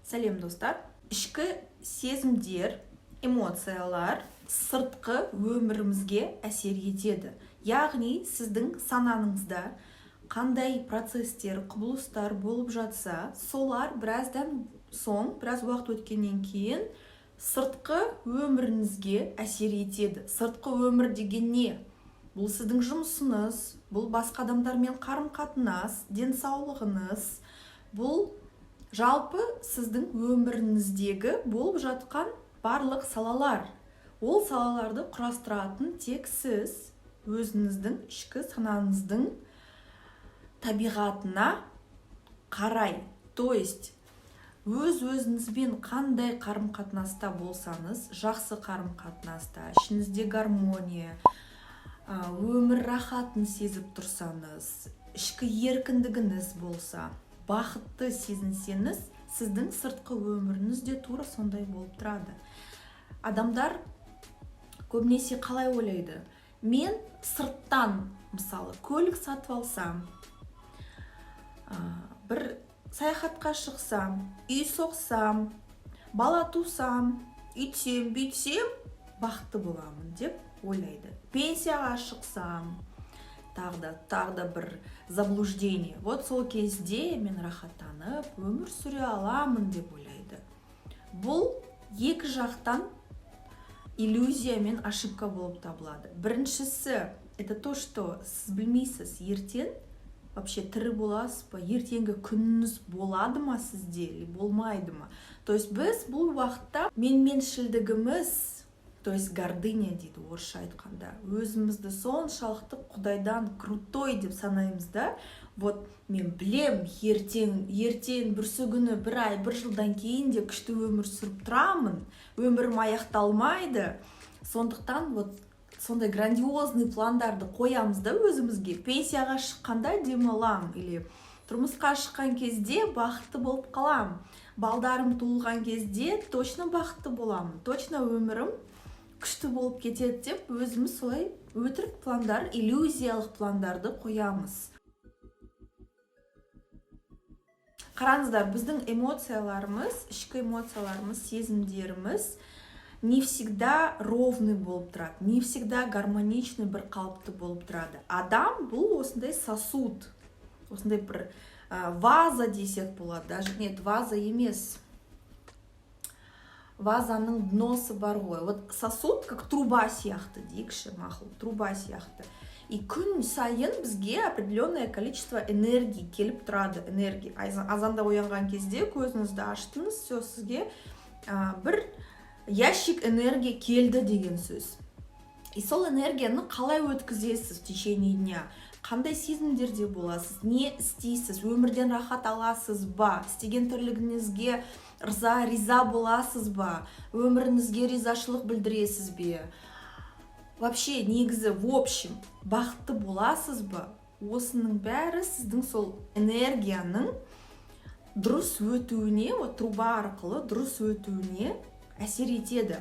Сәлем достар. Ішкі сезімдер, эмоциялар сыртқы өмірімізге әсер етеді. Яғни сіздің санаңызда қандай процестер, құбылыстар болып жатса, солар біраздан соң, біраз уақыт өткеннен кейін сыртқы өміріңізге әсер етеді. Сыртқы өмір деген не? Бұл сіздің жұмысыңыз, бұл басқа адамдармен қарым-қатынас, денсаулығыңыз, бұл жалпы сіздің өміріңіздегі болып жатқан барлық салалар. Ол салаларды құрастыратын тек сіз өзіңіздің ішкі санаңыздың табиғатына қарай. То есть өз-өзіңізбен қандай қарым-қатынаста болсаңыз, жақсы қарым-қатынаста, ішіңізде гармония, өмір рахатын сезіп тұрсаңыз, ішкі еркіндігіңіз болса, бақытты сезінсеңіз, сіздің сыртқы өміріңіз де тура сондай болып тұрады. Адамдар көбінесе қалай ойлайды? Мен сырттан, мысалы, көлік сатып алсам, бір саяхатқа шықсам, үй соқсам, бала тусам, үйтсем, бүйтсем, бақытты боламын деп ойлайды. Пенсияға шықсам, тағда бір заблуждение. Вот сол кезде мен рахаттанып, өмір сүре аламын деп ойлайды. Бұл екі жақтан иллюзия мен ошибка болып табылады. Біріншісі, это то, что сіз білмейсіз, ертең вообще тірі боласыз ба, ертеңгі күніңіз болады ма сізде, или болмайды ма? То есть біз бұл уақытта меншілдігіміз, то есть гордыня дейді орысша айтқанда, өзімізді соншалықты Құдайдан крутой деп санаймыз да. Вот мен білем, ертең бүрсігүні бір ай, бір жылдан кейін де күшті өмір сүріп тұрамын, өмірім аяқталмайды. Сондықтан вот сондай грандиозный пландарды қоямыз да өзімізге. Пенсияға шыққанда демалам, или тұрмысқа шыққан кезде бақытты болып қалам. Балдарым туылған кезде точно бақытты боламын, точно өмірім күшті болып кетеді деп өзіміз солай өтірік пландар, иллюзиялық пландарды қоямыз. Қараңыздар, біздің эмоцияларымыз, ішкі эмоцияларымыз, сезімдеріміз не всегда ровный болып тұрады, не всегда гармоничный бір қалыпты болып тұрады. Адам бұл осындай сосуд, осындай бір ваза десек болады, даже нет, ваза емес. Вазаның дносы бар ғой. Вот сосуд как труба сияқты дейікші, мақұл, труба сияқты. И күн сайын бізге определенное количество энергии келіп тұрады, энергия. Азанда оянған кезде көзіңізді аштыңыз, все, сізге бір ящик энергия келді деген сөз. И сол энергияны қалай өткізесіз в течение дня? Қандай сезімдерде боласыз? Не істейсіз? Өмірден рахат аласыз ба? Істеген тірлігіңізге риза боласыз ба? Өміріңізге ризашылық білдіресіз бе? Вообще, негізі, в общем, бақытты боласыз ба? Осының бәрі сіздің сол энергияның дұрыс өтуіне, труба арқылы дұрыс өтуіне әсер етеді.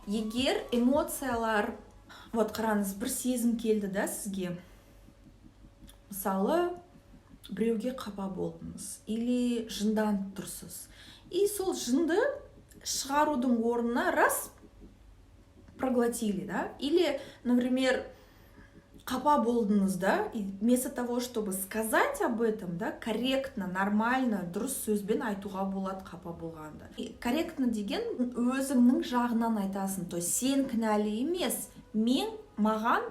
Егер эмоциялар, қараңыз, бір сезім келді да сізге. Мысалы, біреуге қапа болдыңыз, или жынданып тұрсыз. И сол жынды шығарудың орнына раз проглотили, да? Или, например, қапа болдыңыз, да? И вместо того, чтобы сказать об этом, да, корректно, нормально, дұрыс сөзбен айтуға болады қапа болғанда. И корректно деген өзіңнің жағынан айтасың. То есть сен кінәлі емес, маған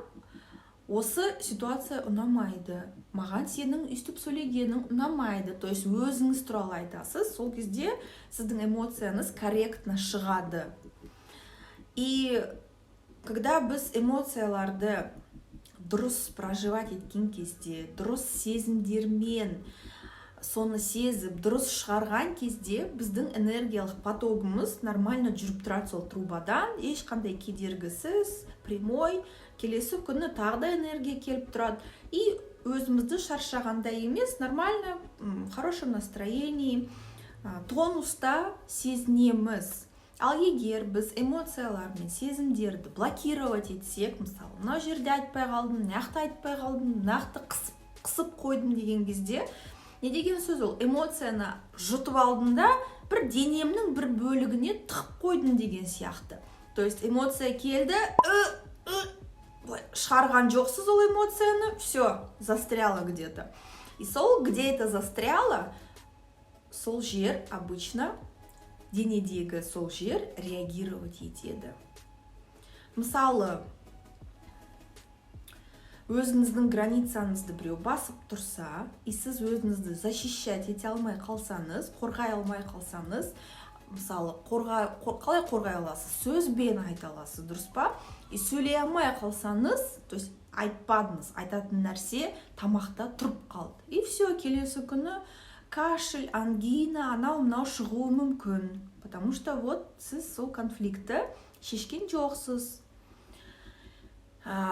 осы ситуация ұнамайды. Маған сенің үстіп сөйлегенің ұнамайды. То есть өзіңіз туралы айтасыз. Сол кезде сіздің эмоцияңыз корректно шығады. И когда біз эмоцияларды дұрыс проживать еткен кезде, дұрыс сезімдермен соны сезіп, дұрыс шығарған кезде біздің энергиялық потогымыз нормально жүріп тұрады сол трубадан, ешқандай кедергісіз, прямой. Келесі күні тағы да энергия келіп тұрады. И өзімізді шаршағанда емес, нормально, хорошем настроении, тонуста сезінеміз. Ал егер біз эмоциялар мен сезімдерді блокировать етсек, мысалы, мына жерде айтпай қалдым, нақты айтпай қалдым, нақты қысып қойдым деген кезде, не деген сөз ол? Эмоцияны жұтып алдым да, бір денемнің бір бөлігіне тығып қойдым деген сияқты. То есть эмоция келді, шығарған жоқсыз ол эмоцияны, все, застряло где-то. И сол, где это застряло, сол жер обычно, денедегі сол жер реагировать етеді. Мысалы, өзіңіздің границаңызды біреу басып тұрса, и сіз өзіңізді защищать ете алмай қалсаңыз, қорғай алмай қалсаңыз, мысалы, қалай қорғай аласыз? Сөзбен айта аласыз, дұрыс па? И сөйлей алмай қалсаңыз, то есть айтпадыңыз, айтатын нәрсе тамақта тұрып қалды. И все, келесі күні кашель, ангина, анау-мынау шығуы мүмкін. Потому что вот сіз сол конфликтті шешкен жоқсыз.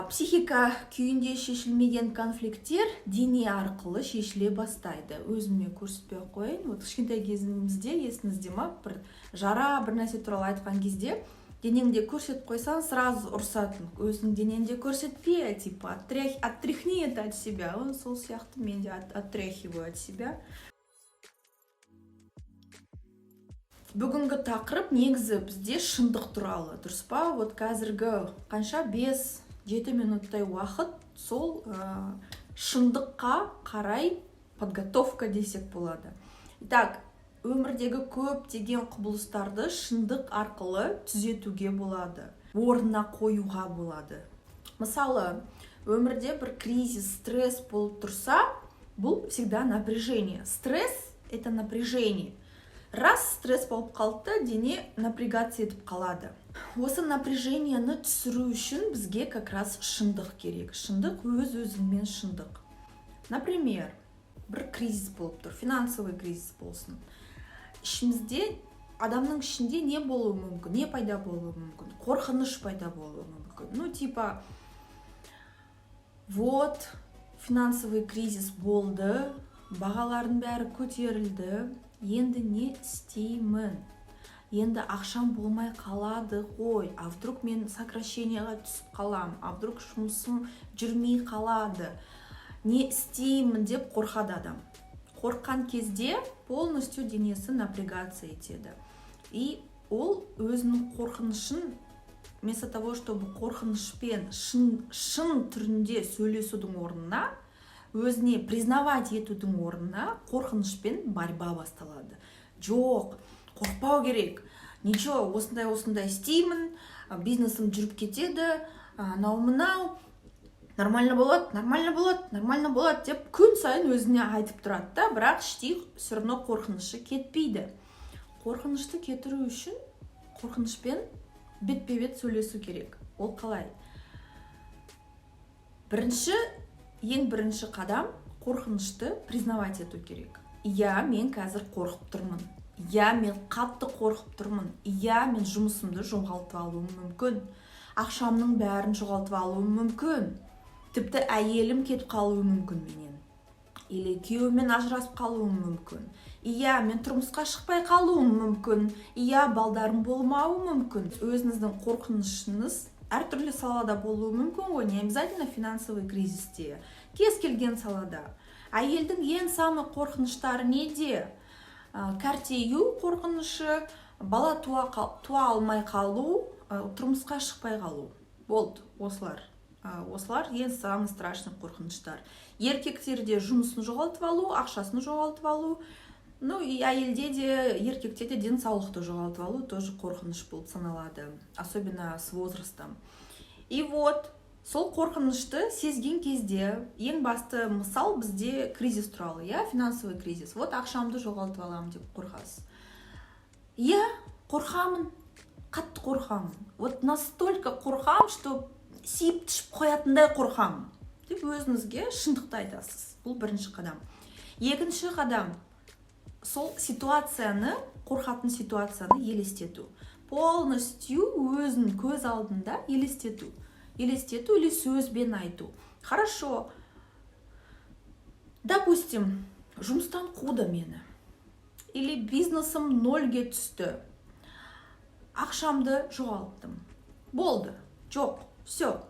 Психика күйінде шешілмеген конфликттер дене арқылы шешіле бастайды. Өзіме көрсетпей қойын. Вот кішкентай кезімізде, есіңізде ма, бір жара, бір нәрсе туралы айтқан кезде, денеңде көрсетіп қойсаң, сразу ұрсатын. Өзің денеңде көрсетпе, типа, оттряхни это от себя. Он сол сияқты мен де оттряхиваю от себя. Бүгінгі тақырып негізі бізде шындық туралы, дұрыс па? Вот қазіргі қанша 5-7 минуттай уақыт сол шындыққа қарай подготовка десек болады. Итак, өмірдегі көптеген құбылыстарды шындық арқылы түзетуге болады, орнына қоюға болады. Мысалы, өмірде бір кризис, стресс болып тұрса, бұл всегда напряжение. Стресс – это напряжение. Раз стресс болып қалды, дене напрягаться етіп қалады. Осы напряжениені түсіру үшін бізге как раз шындық керек. Шындық өз-өзіңмен шындық. Например, бір кризис болып тұр, финансовый кризис болсын. Ішімізде, адамның ішінде не болуы мүмкін, не пайда болуы мүмкін, қорқыныш пайда болуы мүмкін. Ну, типа, вот, финансовый кризис болды, бағалардың бәрі көтерілді, енді не істеймін? Енді ақшам болмай қалады ғой, а вдруг мен сокращениеға түсіп қалам, а вдруг жұмысым жүрмей қалады. Не істеймін деп қорқады адам. Қорққан кезде полностью денесі напрягаться етеді. И ол өзінің қорқынышын, вместо того, чтобы қорқынышпен шын түрінде сөйлесудің орнына, өзіне признавать етудің орнына қорқынышпен борьба басталады. Жоқ, қорқпау керек. Ничего, осындай істеймін, бизнесім жүріп кетеді, анау-мынау, нормально болады деп күн сайын өзіне айтып тұрады да, бірақ іштей все равно қорқынышы кетпейді. Қорқынышты кетіру үшін қорқынышпен бетпе-бет сөйлесу керек. Ол қалай? Ең бірінші қадам қорқынышты признавать ету керек. Иә, мен қазір қорқып тұрмын. Иә, мен қатты қорқып тұрмын. Иә, мен жұмысымды жоғалтып алуым мүмкін. Ақшамның бәрін жоғалтып алуым мүмкін. Тіпті әйелім кетіп қалуы мүмкін менен. Или күйеуіммен ажырасып қалуым мүмкін. Иә, мен тұрмысқа шықпай қалуым мүмкін. Иә, балдарым болмауы мүмкін. Өзіңіздің қорқынышыңыз әртүрлі салада болуы мүмкін ғой, не обязательно финансовый кризисте. Кез келген салада. Әйелдің ең самы қорқыныштары неде? Кәртею қорқынышы, бала туа алмай қалу, тұрмысқа шықпай қалу. Болды, осылар. Осылар ең самый страшный қорқыныштар. Еркектерде жұмысын жоғалтып алу, ақшасын жоғалтып алу, ну и әйелде де, еркекте де денсаулықты жоғалтып алу тоже қорқыныш болып саналады, особенно с возрастом. И вот, сол қорқынышты сезген кезде, ең басты мысал бізде кризис туралы, финансовый кризис. Вот ақшамды жоғалтып аламын деп қорқасыз. Қорқамын, қатты қорқамын. Вот настолько қорқамын, что сиіп түшіп қоятындай қорқамын деп өзіңізге шындықты айтасыз. Бұл бірінші қадам. Екінші қадам, сол ситуацияны, қорқатын ситуацияны елестету. Полностью өзін көз алдында елестету. Елестету или сөзбен айту. Хорошо. Допустим, жұмыстан қуды мені. Или бизнесім нольге түсті. Ақшамды жоғалттым. Болды. Жоқ. Все.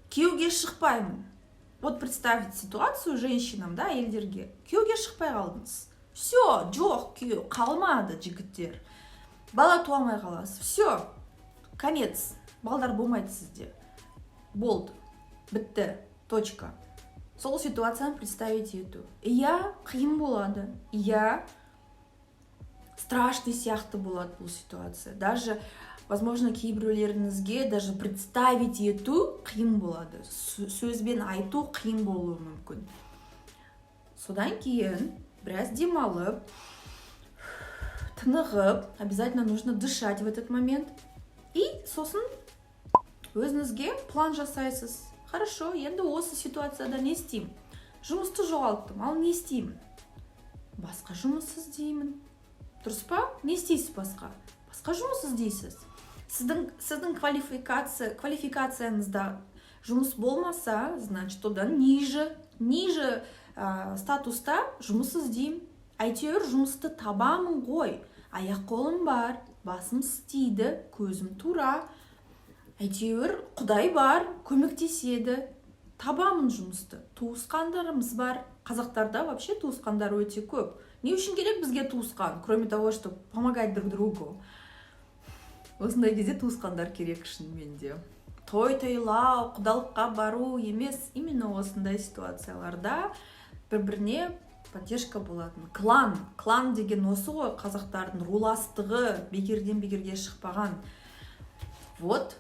Күйеуге шықпаймын. Вот представить ситуацию женщинам, әйелдерге. Күйеуге шықпай қалдыңыз. Все, жоқ, күйеу қалмады жігіттер. Бала туамай қаласыз. Все, конец. Балдар болмайды сізде. Болды, бітті, точка. Сол ситуацияны представить ету. Иә, қиын болады. Иә, страшный сияқты болады бұл ситуация. Даже, возможно, кейбіреулеріңізге даже представить ету қиын болады. Сөзбен айту қиын болуы мүмкін. Содан кейін біраз демалып, тынығып, обязательно нужно дышать в этот момент. И сосын өзіңізге план жасайсыз. Хорошо, енді осы ситуацияда не істеймін? Жұмысты жоғалттым, ал не істеймін? Басқа жұмыс іздеймін. Дұрыс па? Не істейсіз басқа? Басқа жұмыс іздейсіз. Сіздің квалификацияңызда жұмыс болмаса, значит, одан ниже статуста жұмыс іздеймін. Әйтеуір жұмысты табамын ғой. Аяқ қолым бар, басым істейді, көзім тура. Әйтеуір Құдай бар, көмектеседі. Табамын жұмысты. Туысқандарымыз бар. Қазақтарда вообще туысқандар өте көп. Не үшін керек бізге туысқан? Кроме того, что помогать друг другу. Осындай кезде туысқандар керек шынымен де. Той тойлау, құдалыққа бару емес, именно осындай ситуацияларда бір-біріне поддержка болатын. Клан деген осы ғой, қазақтардың руластығы бекерден бекерге шықпаған. Вот,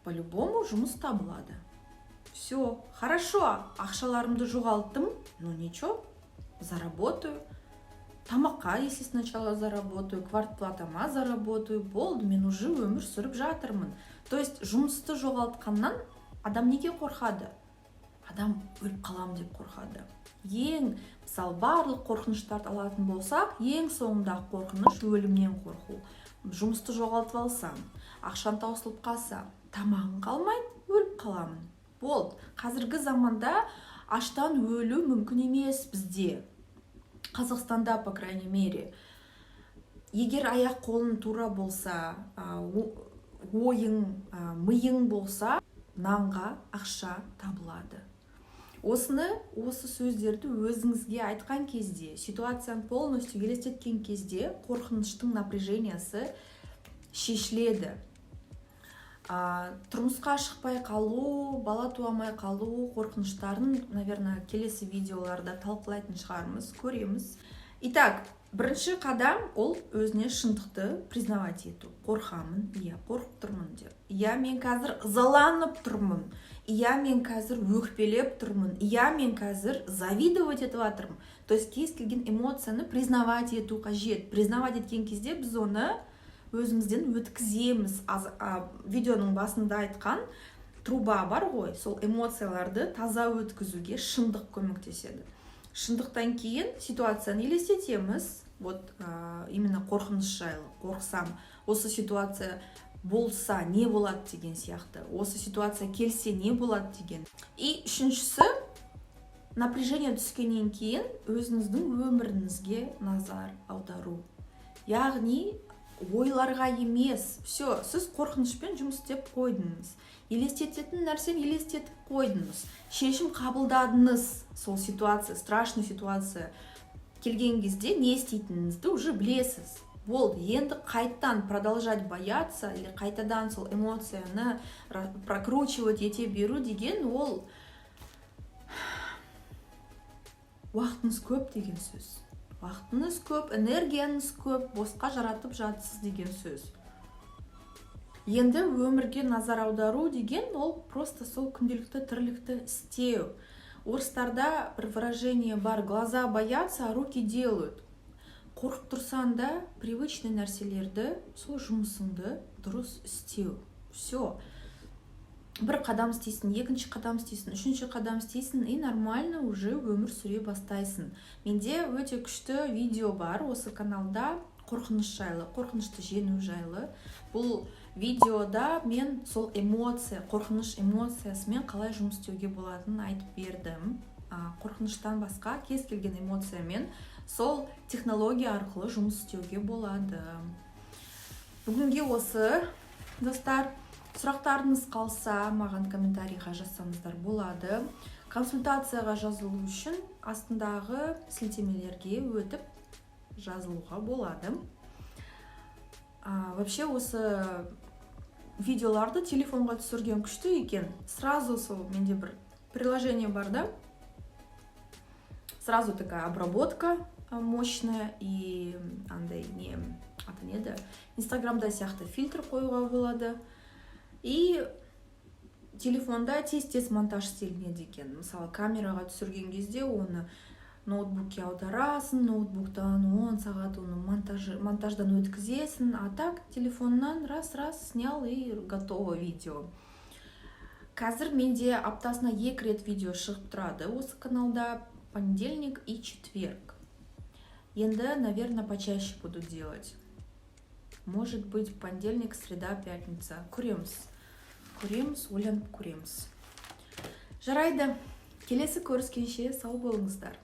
по-любому жұмыс табылады. Все, хорошо, ақшаларымды жоғалттым, ну ничего, заработаю. Тамаққа, если сначала заработаю, квартплатама заработаю, болды, мен уже өмір сүріп жатырмын. То есть, жұмысты жоғалтқаннан адам неге қорқады? Адам өліп қалам деп қорқады. Ең, мысалы, барлық қорқыныштарды алатын болсақ, ең соңындағы қорқыныш өлімнен қорқу. Жұмысты жоғалтып алсам, ақшам таусылып қалса, тамағым қалмайды, өліп қаламын. Болды, қазіргі заманда аштан өлу мүмкін емес бізде. Қазақстанда, по крайней мере. Егер аяқ қолың тура болса, ойың, миың болса, нанға ақша табылады. Осы сөздерді өзіңізге айтқан кезде, ситуацияны полностью елестеткен кезде, қорқыныштың напряжениясы шешіледі. Тұрмысқа шықпай қалу, бала туамай қалу қорқыныштарын, наверное, келесі видеоларда талқылайтын шығармыз, көреміз. Итак, бірінші қадам ол өзіне шындықты признавать ету. Қорқамын, иә, қорқып тұрмын деп. Иә, мен қазір ызаланып тұрмын. Иә, мен қазір өкпелеп тұрмын. Иә, мен қазір завидовать етіп жатырмын. То есть кез келген эмоцияны признавать ету қажет. Признавать еткен кезде біз оны өзімізден өткіземіз. Видеоның басында айтқан труба бар ғой, сол эмоцияларды таза өткізуге шындық көмектеседі. Шындықтан кейін ситуацияны елестетеміз. Вот именно қорқыныш жайлы. Қорқсам, осы ситуация болса не болады деген сияқты. Осы ситуация келсе не болады деген. И үшіншісі, напряжение түскеннен кейін өзіңіздің өміріңізге назар аудару. Яғни ойларға емес. Все, сіз қорқынышпен жұмыс істеп қойдыңыз. Елестететін нәрсені елестетіп қойдыңыз. Шешім қабылдадыңыз. Сол ситуация, страшный ситуация келген кезде не істейтініңізді уже білесіз. Болды, енді қайттан продолжать бояться или қайтадан сол эмоцияны прокручивать ете беру деген ол уақытыңыз көп деген сөз. Уақытыңыз көп, энергияңыз көп, босқа жаратып жатсыз деген сөз. Енді өмірге назар аудару деген ол просто сол күнделікті тірлікті істеу. Орыстарда бір выражение бар: глаза боятся, а руки делают. Қорқып тұрсаң да привычный нәрселерді, сол жұмысыңды дұрыс істеу. Все. Бір қадам істейсің, екінші қадам істейсің, үшінші қадам істейсің, и нормально уже өмір сүре бастайсың. Менде өте күшті видео бар осы каналда қорқыныш жайлы, қорқынышты жеңу жайлы. Бұл видеода мен сол қорқыныш эмоциясымен қалай жұмыс істеуге болатынын айтып бердім. Қорқыныштан басқа кез келген эмоциямен сол технология арқылы жұмыс істеуге болады. Бүгінге осы, достар. Сұрақтарыңыз қалса, маған комментарийға жазсаңыздар болады. Консультацияға жазылу үшін астындағы сілтемелерге өтіп жазылуға болады. Вообще осы видеоларды телефонға түсірген күшті екен. Сразу сол менде бір приложение бар, да? Сразу такая обработка мощная, и андай не аты неді, инстаграмда сияқты фильтр қоюға болады, и телефонда тез монтаж істелінеді екен. Мысалы камераға түсірген кезде оны ноутбукке аударасың, ноутбуктан 10 сағат оны монтаждан өткізесің, а так телефоннан раз снял и готово видео. Қазір менде аптасына 2 рет видео шығып тұрады осы каналда, понедельник и четверг. Енді, наверное, почаще буду делать. Может быть, понедельник, среда, пятница. Көреміз, ойланып көреміз. Жарайды, келесі көріскенше сау болыңыздар.